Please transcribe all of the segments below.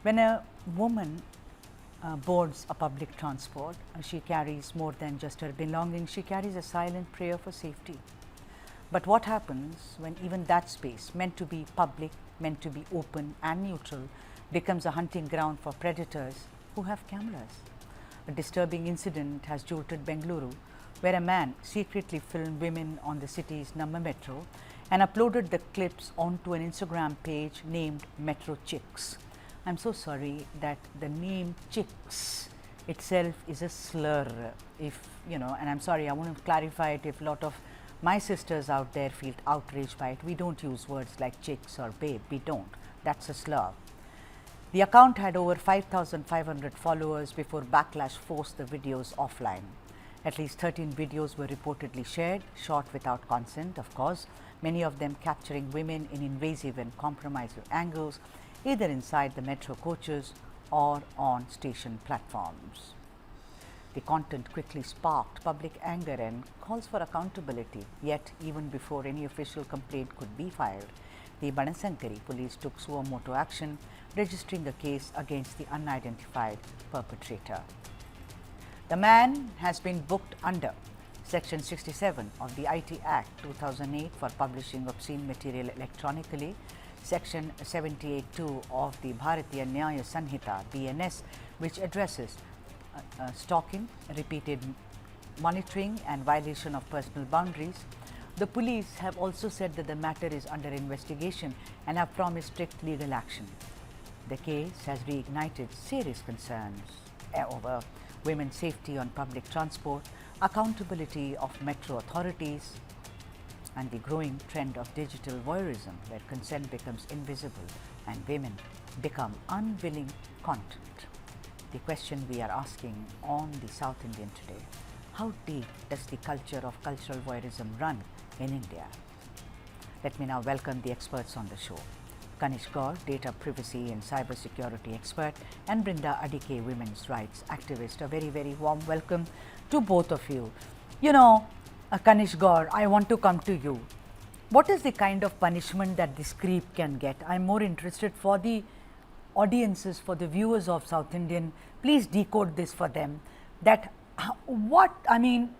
When a woman boards a public transport, she carries more than just her belongings, she carries a silent prayer for safety. But what happens when even that space, meant to be public, meant to be open and neutral, becomes a hunting ground for predators who have cameras? A disturbing incident has jolted Bengaluru, where a man secretly filmed women on the city's Namma metro and uploaded the clips onto an Instagram page named Metro Chicks. I'm so sorry that the name Chicks itself is a slur, if you know, and I'm sorry, I want to clarify it if a lot of my sisters out there feel outraged by it. We don't use words like chicks or babe, we don't. That's a slur. The account had over 5,500 followers before backlash forced the videos offline. At least 13 videos were reportedly shared, shot without consent, of course, many of them capturing women in invasive and compromising angles, either inside the metro coaches or on station platforms. The content quickly sparked public anger and calls for accountability. Yet, even before any official complaint could be filed, the Banasankari police took suo motu action, registering a case against the unidentified perpetrator. The man has been booked under Section 67 of the IT Act 2008 for publishing obscene material electronically, Section 78(2) of the Bharatiya Nyaya Sanhita (BNS), which addresses stalking, repeated monitoring and violation of personal boundaries. The police have also said that the matter is under investigation and have promised strict legal action. The case has reignited serious concerns over women's safety on public transport, accountability of metro authorities, and the growing trend of digital voyeurism, where consent becomes invisible and women become unwilling content. The question we are asking on the South Indian today: how deep does the culture of cultural voyeurism run in India? Let me now welcome the experts on the show. Kanish Gaur, data privacy and cyber security expert, and Brinda Adike, women's rights activist. A very, very warm welcome to both of you. You know, Kanish Gaur, I want to come to you. What is the kind of punishment that this creep can get? I'm more interested for the audiences, for the viewers of South Indian. Please decode this for them. That what I mean,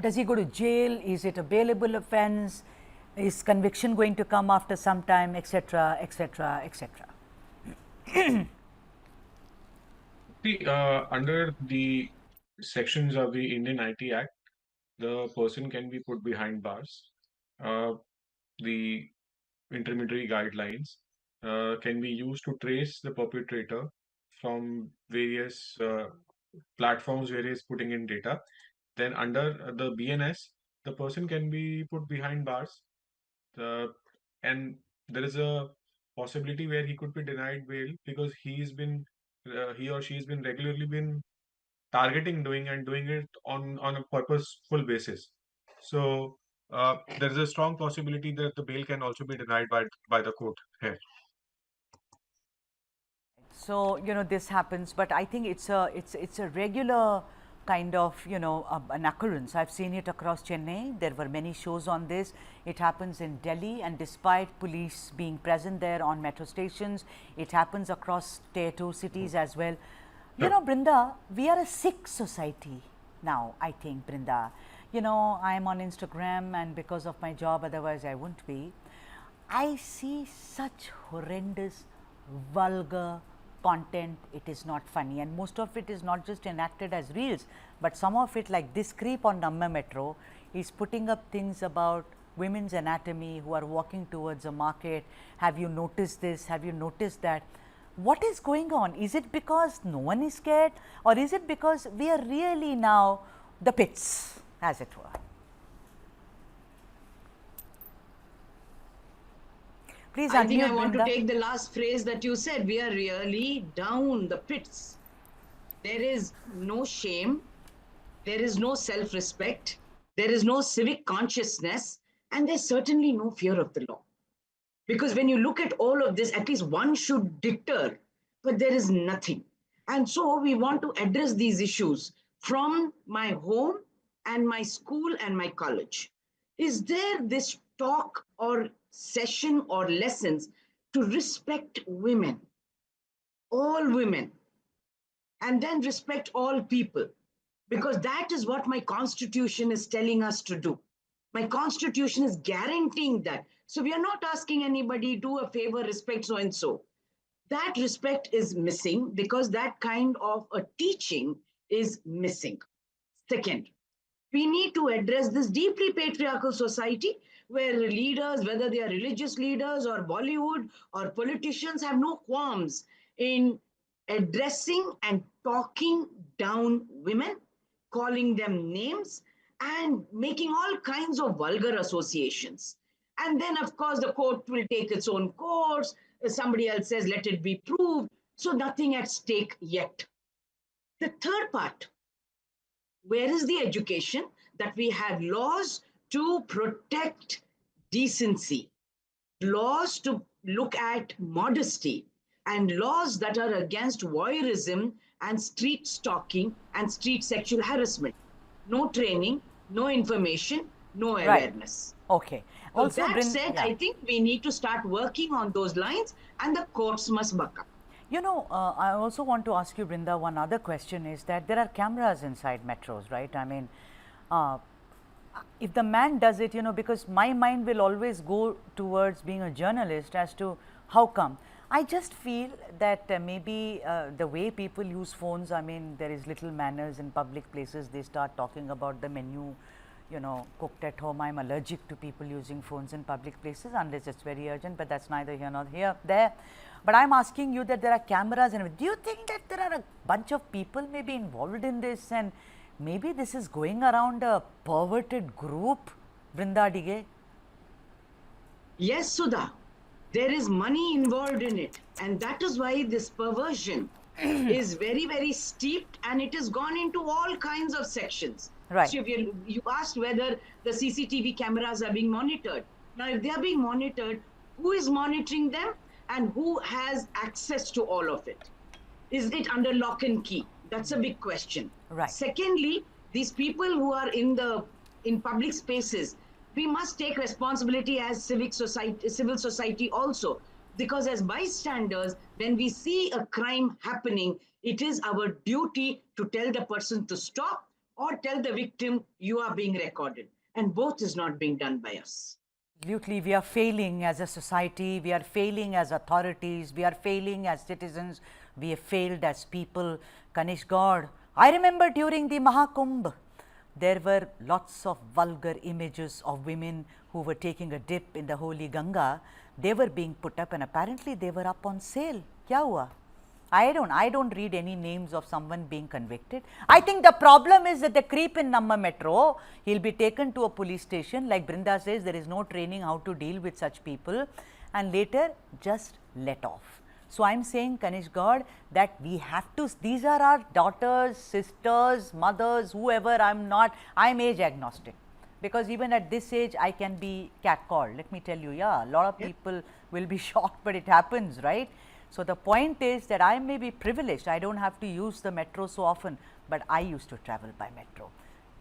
does he go to jail? Is it a bailable offence? Is conviction going to come after some time, etc., etc., etc.? See, under the sections of the Indian IT Act, the person can be put behind bars. The intermediary guidelines can be used to trace the perpetrator from various platforms where he is putting in data. Then, under the BNS, the person can be put behind bars, and there is a possibility where he could be denied bail because he or she has been regularly been targeting doing it on a purposeful basis. So there is a strong possibility that the bail can also be denied by the court here. So you know this happens, but I think it's a regular kind of an occurrence. I've seen it across Chennai. There were many shows on this. It happens in Delhi, and despite police being present there on metro stations, it happens across tier 2 cities as well. You know, Brinda, we are a sick society now. I think, Brinda. You know, I'm on Instagram, and because of my job, otherwise I wouldn't be. I see such horrendous, vulgar content. It is not funny, and most of it is not just enacted as reels, but some of it, like this creep on Namma metro, is putting up things about women's anatomy who are walking towards a market. Have you noticed this? Have you noticed that? What is going on? Is it because no one is scared, or is it because we are really now the pits, as it were? Please I think I unmute, want to Brinda. take the last phrase that you said. We are really down the pits. There is no shame. There is no self-respect. There is no civic consciousness. And there's certainly no fear of the law. Because when you look at all of this, at least one should deter, but there is nothing. And so we want to address these issues from my home and my school and my college. Is there this talk or session or lessons to respect women? all women and then respect all people, because that is what my constitution is telling us to do. My constitution is guaranteeing that. So we are not asking anybody, do a favor, respect so and so. That respect is missing because that kind of a teaching is missing. Second, we need to address this deeply patriarchal society where leaders, whether they are religious leaders or Bollywood or politicians, have no qualms in addressing and talking down women, calling them names, and making all kinds of vulgar associations. And then, of course, the court will take its own course. Somebody else says, let it be proved. So, nothing at stake yet. The third part, where is the education that we have laws to protect decency, laws to look at modesty, and laws that are against voyeurism and street stalking and street sexual harassment? No training, no information, no awareness. Right. Okay. So Also, that said, yeah. I think we need to start working on those lines, and the courts must buck up. You know, I also want to ask you, Brinda, one other question is that there are cameras inside metros, right? I mean, if the man does it, you know, because my mind will always go towards being a journalist as to how come. I just feel that maybe the way people use phones, I mean, there is little manners in public places. They start talking about the menu, you know, cooked at home. I am allergic to people using phones in public places unless it's very urgent, but that's neither here nor there. But I am asking you that there are cameras, and do you think that there are a bunch of people maybe involved in this, and maybe this is going around a perverted group, Brinda Dige? Yes, Sudha, there is money involved in it, and that is why this perversion is very, very steeped, and it has gone into all kinds of sections. Right. So if you asked whether the CCTV cameras are being monitored. Now, if they are being monitored, who is monitoring them and who has access to all of it? Is it under lock and key? That's a big question. Right. Secondly, these people who are in public spaces, we must take responsibility as civil society also, because as bystanders, when we see a crime happening, it is our duty to tell the person to stop or tell the victim you are being recorded, and both is not being done by us. Absolutely, we are failing as a society, we are failing as authorities, we are failing as citizens, we have failed as people. Kanish God, I remember during the Mahakumbh, there were lots of vulgar images of women who were taking a dip in the holy Ganga. They were being put up, and apparently they were up on sale. Kya hua? I don't read any names of someone being convicted. I think the problem is that the creep in Namma metro, he'll be taken to a police station. Like Brinda says, there is no training how to deal with such people, and later just let off. So I'm saying, Kanish God, that we have to, these are our daughters, sisters, mothers, whoever. I'm age agnostic, because even at this age I can be catcalled. Let me tell you, yeah, a lot of people will be shocked, but it happens, right? So the point is that I may be privileged, I don't have to use the metro so often, but I used to travel by metro.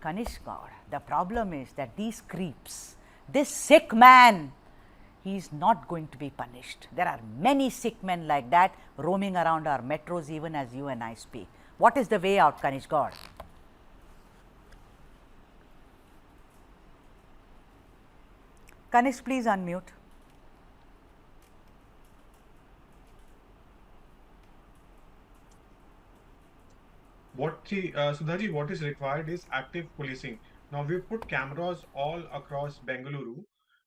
Kanish God, the problem is that these creeps, this sick man, he is not going to be punished. There are many sick men like that roaming around our metros even as you and I speak. What is the way out, Kanish God? Kanish, please unmute. Sudhaji, what is required is active policing. Now we've put cameras all across Bengaluru,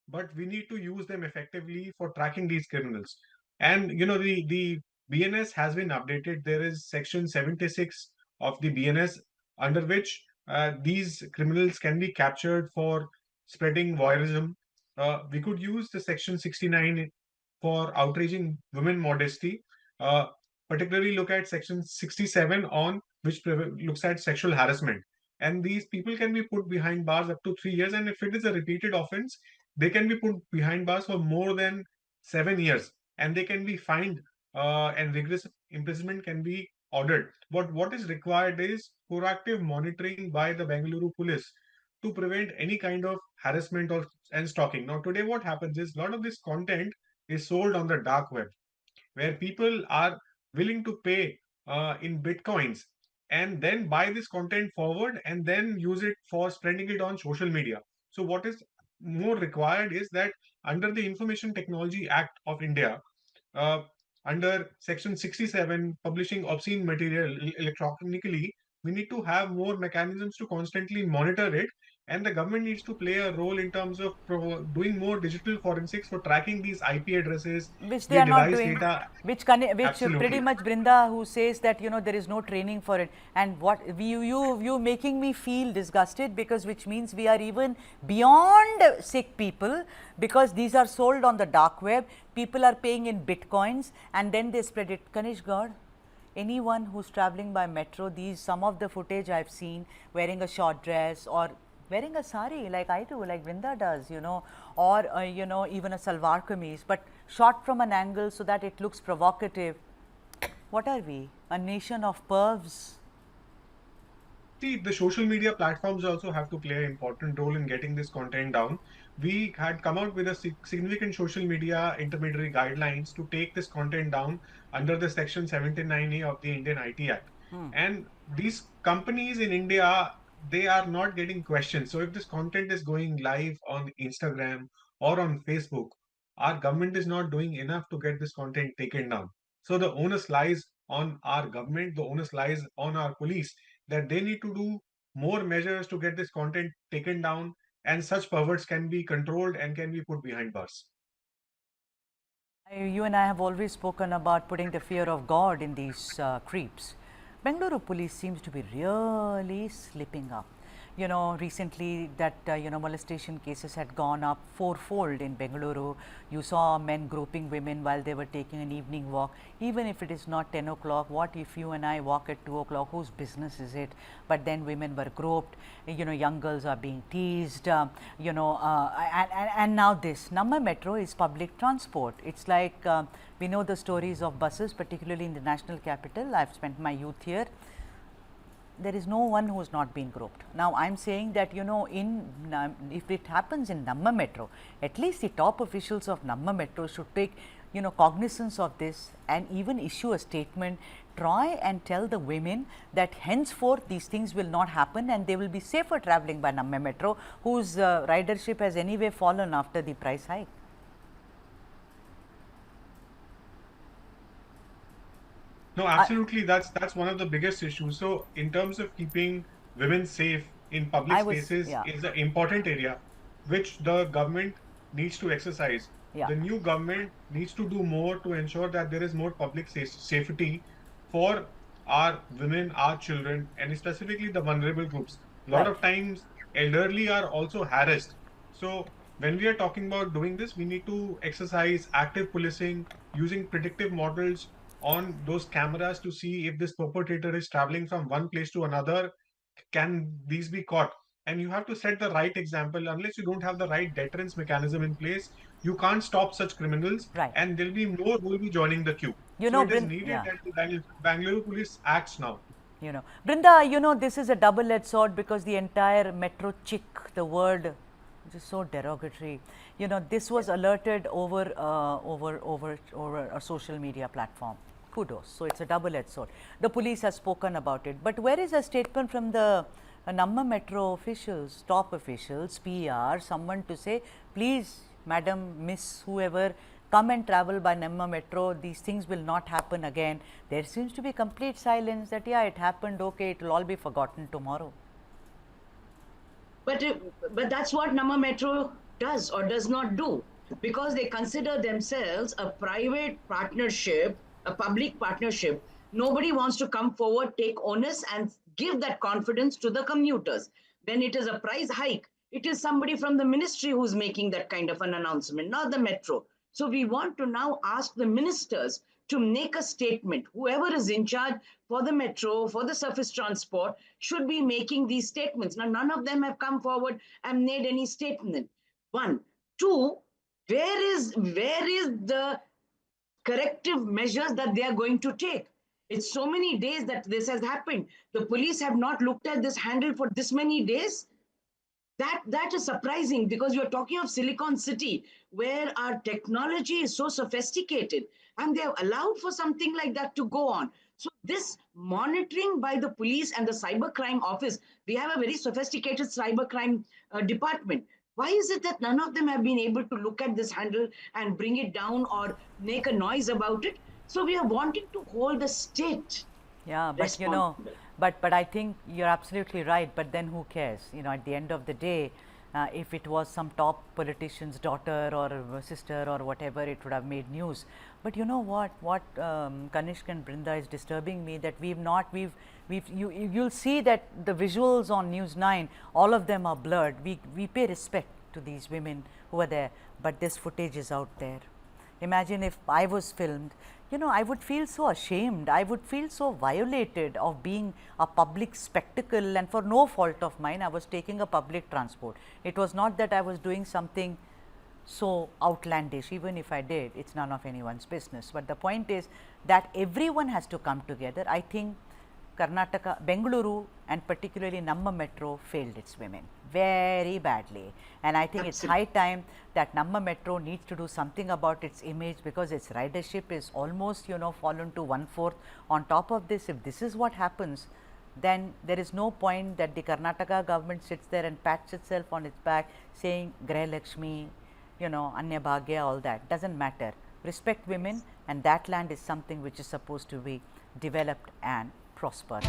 but we need to use them effectively for tracking these criminals. And you know, the BNS has been updated. There is section 76 of the BNS under which these criminals can be captured for spreading voyeurism. We could use the section 69 for outraging women modesty. Particularly look at section 67 on which looks at sexual harassment. And these people can be put behind bars up to 3 years. And if it is a repeated offense, they can be put behind bars for more than 7 years. And they can be fined, and rigorous imprisonment can be ordered. But what is required is proactive monitoring by the Bengaluru police to prevent any kind of harassment or and stalking. Now, today, what happens is a lot of this content is sold on the dark web, where people are willing to pay in bitcoins and then buy this content forward and then use it for spreading it on social media. So what is more required is that under the Information Technology Act of India, uh, under Section 67, publishing obscene material electronically, we need to have more mechanisms to constantly monitor it. And the government needs to play a role in terms of doing more digital forensics for tracking these IP addresses, which they their are not device doing, data. which pretty Absolutely. much Brinda, who says that there is no training for it, and what you making me feel disgusted, because which means we are even beyond sick people, because these are sold on the dark web, people are paying in bitcoins and then they spread it. Kanish God, anyone who's traveling by metro, these some of the footage I've seen wearing a short dress or wearing a sari like I do, like Vrinda does, or even a salwar kameez, but shot from an angle so that it looks provocative. What are we? A nation of pervs? See, the social media platforms also have to play an important role in getting this content down. We had come out with a significant social media intermediary guidelines to take this content down under the Section 79A of the Indian IT Act. And these companies in India, they are not getting questioned. So if this content is going live on Instagram or on Facebook, our government is not doing enough to get this content taken down. So the onus lies on our government, the onus lies on our police, that they need to do more measures to get this content taken down, and such perverts can be controlled and can be put behind bars. You and I have always spoken about putting the fear of God in these creeps. Bengaluru police seems to be really slipping up. Recently that molestation cases had gone up fourfold in Bengaluru. You saw men groping women while they were taking an evening walk. Even if it is not 10 o'clock, what if you and I walk at 2 o'clock? Whose business is it? But then women were groped. Young girls are being teased. And now this Namma metro is public transport. It's like we know the stories of buses, particularly in the national capital. I've spent my youth here. There is no one who has not been groped. Now, I am saying that if it happens in Namma metro, at least the top officials of Namma metro should take cognizance of this and even issue a statement, try and tell the women that henceforth these things will not happen and they will be safer travelling by Namma metro, whose ridership has anyway fallen after the price hike. No, absolutely. That's one of the biggest issues. So, in terms of keeping women safe in public spaces, is an important area which the government needs to exercise. Yeah. The new government needs to do more to ensure that there is more public safety for our women, our children, and specifically the vulnerable groups. A lot of times, elderly are also harassed. So, when we are talking about doing this, we need to exercise active policing using predictive models on those cameras to see if this perpetrator is traveling from one place to another. Can these be caught? And you have to set the right example. Unless you don't have the right deterrence mechanism in place, you can't stop such criminals. Right. And there'll be more who will be joining the queue. So it is needed that the Bangalore police acts now. Brinda, this is a double-edged sword, because the entire metro chick, the word, which is so derogatory, this was alerted over a social media platform. Kudos. So it's a double-edged sword. The police has spoken about it, but where is a statement from the Namma metro officials, top officials, PR, someone to say, please, madam, miss, whoever, come and travel by Namma metro, these things will not happen again. There seems to be complete silence that, yeah, it happened, okay, it will all be forgotten tomorrow. But that's what Namma metro does or does not do, because they consider themselves a private partnership, a public partnership. Nobody wants to come forward, take onus and give that confidence to the commuters. When it is a price hike, it is somebody from the ministry who's making that kind of an announcement, not the metro. So we want to now ask the ministers to make a statement. Whoever is in charge for the metro, for the surface transport, should be making these statements. Now, none of them have come forward and made any statement. One. Two, where is the corrective measures that they are going to take? It's so many days that this has happened. The police have not looked at this handle for this many days. That is surprising, because you're talking of Silicon City, where our technology is so sophisticated. and they have allowed for something like that to go on. So this monitoring by the police and the cybercrime office, we have a very sophisticated cybercrime department. Why is it that none of them have been able to look at this handle and bring it down or make a noise about it? So we are wanting to hold the state Yeah, but you know, responsible. but I think you're absolutely right. But then who cares? You know, at the end of the day, if it was some top politician's daughter or sister or whatever, it would have made news. But you know what? What Kanishk and Brinda is disturbing me, that you'll see that the visuals on News9, all of them are blurred. We pay respect to these women who are there, but this footage is out there. Imagine if I was filmed, you know, I would feel so ashamed, I would feel so violated of being a public spectacle, and for no fault of mine, I was taking a public transport. It was not that I was doing something so outlandish. Even if I did, it's none of anyone's business. But the point is that everyone has to come together. I think Karnataka, Bengaluru and particularly Namma metro failed its women very badly, and I think it's high time that Namma metro needs to do something about its image, because its ridership is almost, you know, fallen to 1/4. On top of this, if this is what happens, then there is no point that the Karnataka government sits there and pats itself on its back saying Graha Lakshmi, you know, Anya Bhagya, all that doesn't matter. Respect women, and that land is something which is supposed to be developed and prosper.